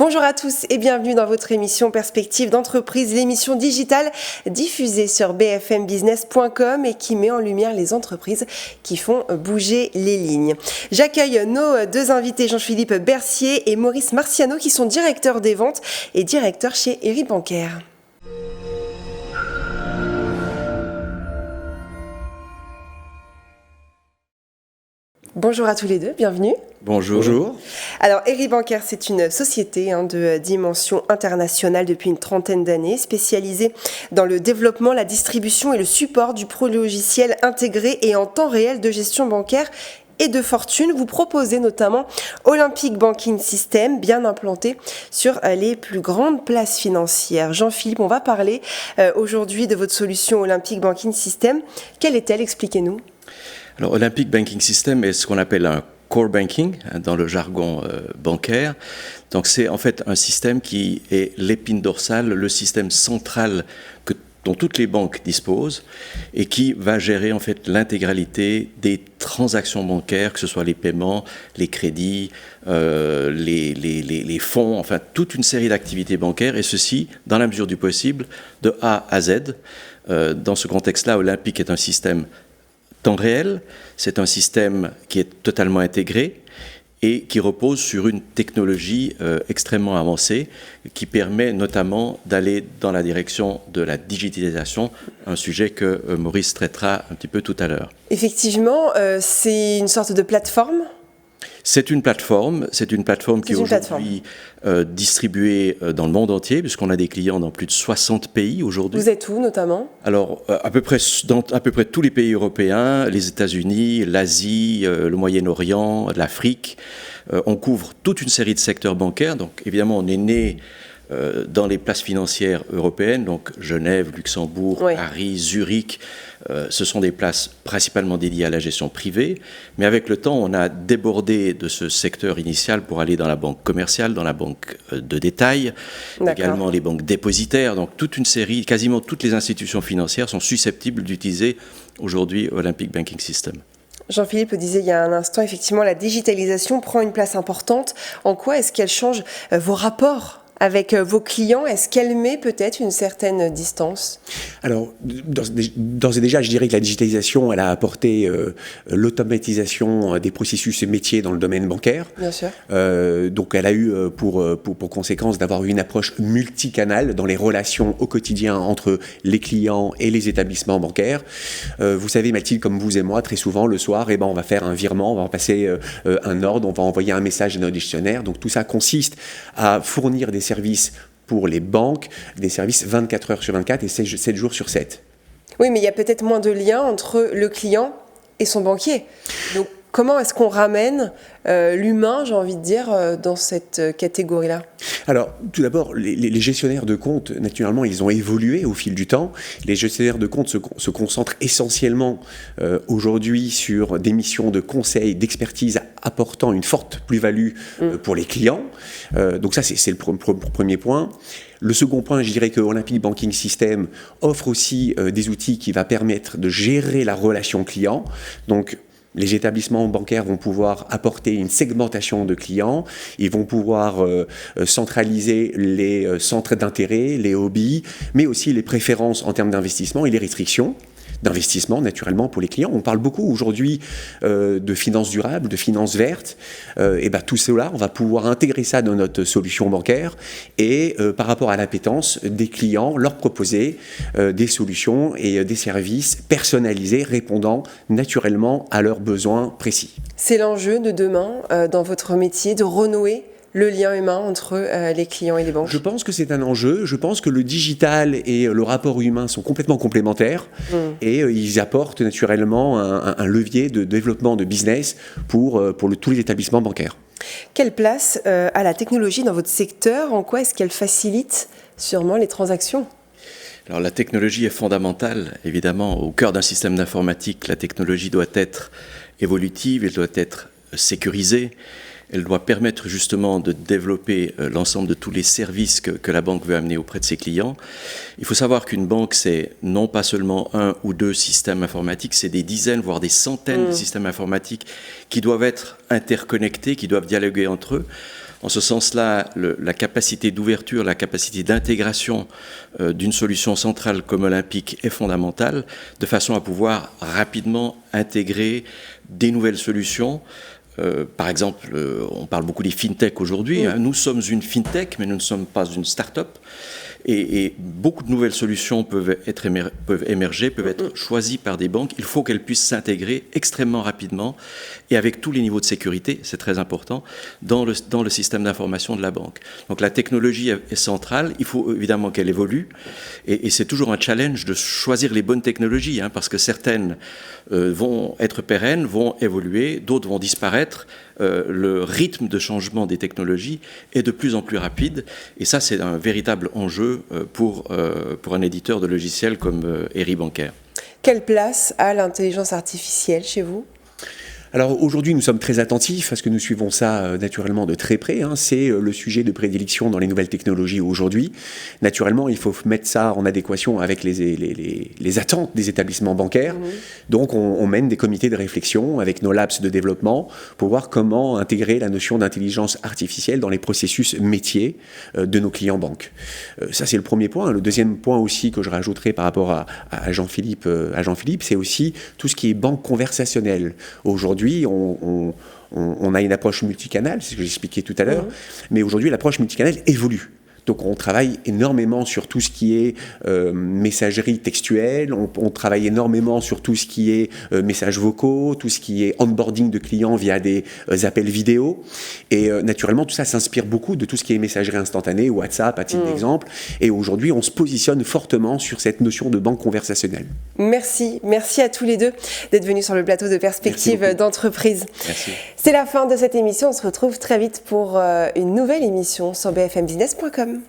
Bonjour à tous et bienvenue dans votre émission Perspective d'entreprise, l'émission digitale diffusée sur bfmbusiness.com et qui met en lumière les entreprises qui font bouger les lignes. J'accueille nos deux invités, Jean-Philippe Bercier et Maurice Marciano, qui sont directeurs des ventes et directeurs chez Eri Bancaire. Bonjour à tous les deux, bienvenue. Bonjour. Alors, Eri Bancaire, c'est une société de dimension internationale depuis une trentaine d'années, spécialisée dans le développement, la distribution et le support du pro-logiciel intégré et en temps réel de gestion bancaire et de fortune. Vous proposez notamment Olympic Banking System, bien implanté sur les plus grandes places financières. Jean-Philippe, on va parler aujourd'hui de votre solution Olympic Banking System. Quelle est-elle? Expliquez-nous. Alors, Olympic Banking System est ce qu'on appelle un core banking dans le jargon bancaire. Donc, c'est en fait un système qui est l'épine dorsale, le système central dont toutes les banques disposent et qui va gérer en fait l'intégralité des transactions bancaires, que ce soit les paiements, les crédits, les fonds, enfin toute une série d'activités bancaires, et ceci dans la mesure du possible de A à Z. Dans ce contexte-là, Olympic est un système temps réel, c'est un système qui est totalement intégré et qui repose sur une technologie extrêmement avancée qui permet notamment d'aller dans la direction de la digitalisation, un sujet que Maurice traitera un petit peu tout à l'heure. Effectivement, c'est une sorte de plateforme. C'est une plateforme qui est aujourd'hui distribuée dans le monde entier, puisqu'on a des clients dans plus de 60 pays aujourd'hui. Vous êtes où notamment? Alors, à peu près tous les pays européens, les États-Unis, l'Asie, le Moyen-Orient, l'Afrique. On couvre toute une série de secteurs bancaires. Donc, évidemment, on est né dans les places financières européennes, donc Genève, Luxembourg, oui. Paris, Zurich. Ce sont des places principalement dédiées à la gestion privée, mais avec le temps, on a débordé de ce secteur initial pour aller dans la banque commerciale, dans la banque de détail, également les banques dépositaires. Donc toute une série, quasiment toutes les institutions financières sont susceptibles d'utiliser aujourd'hui Olympic Banking System. Jean-Philippe disait il y a un instant, effectivement, la digitalisation prend une place importante. En quoi est-ce qu'elle change vos rapports avec vos clients? Est-ce qu'elle met peut-être une certaine distance? Alors, d'ores et déjà, je dirais que la digitalisation, elle a apporté l'automatisation des processus et métiers dans le domaine bancaire. Bien sûr. Donc, elle a eu pour conséquence d'avoir une approche multicanale dans les relations au quotidien entre les clients et les établissements bancaires. Vous savez, Mathilde, comme vous et moi, très souvent, le soir, on va faire un virement, on va passer un ordre, on va envoyer un message à notre gestionnaire. Donc, tout ça consiste à fournir des services pour les banques, des services 24 heures sur 24 et 7 jours sur 7. Oui, mais il y a peut-être moins de lien entre le client et son banquier. Donc, comment est-ce qu'on ramène l'humain, j'ai envie de dire, dans cette catégorie-là? Alors, tout d'abord, les gestionnaires de compte, naturellement, ils ont évolué au fil du temps. Les gestionnaires de compte se concentrent essentiellement aujourd'hui sur des missions de conseil, d'expertise apportant une forte plus-value pour les clients. Donc ça, c'est le premier point. Le second point, je dirais que Olympic Banking System offre aussi des outils qui vont permettre de gérer la relation client. Donc, les établissements bancaires vont pouvoir apporter une segmentation de clients, ils vont pouvoir centraliser les centres d'intérêt, les hobbies, mais aussi les préférences en termes d'investissement et les restrictions d'investissement, naturellement, pour les clients. On parle beaucoup aujourd'hui de finances durables, de finances vertes. Tout cela, on va pouvoir intégrer ça dans notre solution bancaire et par rapport à l'appétence des clients, leur proposer des solutions et des services personnalisés répondant naturellement à leurs besoins précis. C'est l'enjeu de demain dans votre métier, de renouer le lien humain entre les clients et les banques? Je pense que c'est un enjeu. Je pense que le digital et le rapport humain sont complètement complémentaires et ils apportent naturellement un levier de développement de business pour tous les établissements bancaires. Quelle place a la technologie dans votre secteur? En quoi est-ce qu'elle facilite sûrement les transactions? Alors la technologie est fondamentale, évidemment. Au cœur d'un système d'informatique, la technologie doit être évolutive, elle doit être sécurisée. Elle doit permettre justement de développer l'ensemble de tous les services que la banque veut amener auprès de ses clients. Il faut savoir qu'une banque, c'est non pas seulement un ou deux systèmes informatiques, c'est des dizaines, voire des centaines de systèmes informatiques qui doivent être interconnectés, qui doivent dialoguer entre eux. En ce sens-là, la capacité d'ouverture, la capacité d'intégration d'une solution centrale comme Olympic est fondamentale, de façon à pouvoir rapidement intégrer des nouvelles solutions. Par exemple, on parle beaucoup des fintech aujourd'hui. Nous sommes une fintech, mais nous ne sommes pas une start-up. Et beaucoup de nouvelles solutions peuvent émerger, peuvent être choisies par des banques. Il faut qu'elles puissent s'intégrer extrêmement rapidement et avec tous les niveaux de sécurité, c'est très important, dans le système d'information de la banque. Donc la technologie est centrale, il faut évidemment qu'elle évolue et c'est toujours un challenge de choisir les bonnes technologies, parce que certaines vont être pérennes, vont évoluer, d'autres vont disparaître. Le rythme de changement des technologies est de plus en plus rapide et ça c'est un véritable enjeu pour un éditeur de logiciels comme Eri Bancaire. Quelle place a l'intelligence artificielle chez vous ? Alors aujourd'hui, nous sommes très attentifs parce que nous suivons ça naturellement de très près. C'est le sujet de prédilection dans les nouvelles technologies aujourd'hui. Naturellement, il faut mettre ça en adéquation avec les attentes des établissements bancaires. Donc on mène des comités de réflexion avec nos labs de développement pour voir comment intégrer la notion d'intelligence artificielle dans les processus métiers de nos clients banques. Ça, c'est le premier point. Le deuxième point aussi que je rajouterai par rapport à Jean-Philippe, c'est aussi tout ce qui est banque conversationnelle. Aujourd'hui, on a une approche multicanale, c'est ce que j'expliquais tout à l'heure, mais aujourd'hui, l'approche multicanale évolue. Donc on travaille énormément sur tout ce qui est messagerie textuelle, on travaille énormément sur tout ce qui est messages vocaux, tout ce qui est onboarding de clients via des appels vidéo. Et naturellement, tout ça s'inspire beaucoup de tout ce qui est messagerie instantanée, WhatsApp à titre d'exemple. Et aujourd'hui, on se positionne fortement sur cette notion de banque conversationnelle. Merci à tous les deux d'être venus sur le plateau de Perspectives d'entreprise. Merci. C'est la fin de cette émission, on se retrouve très vite pour une nouvelle émission sur bfmbusiness.com.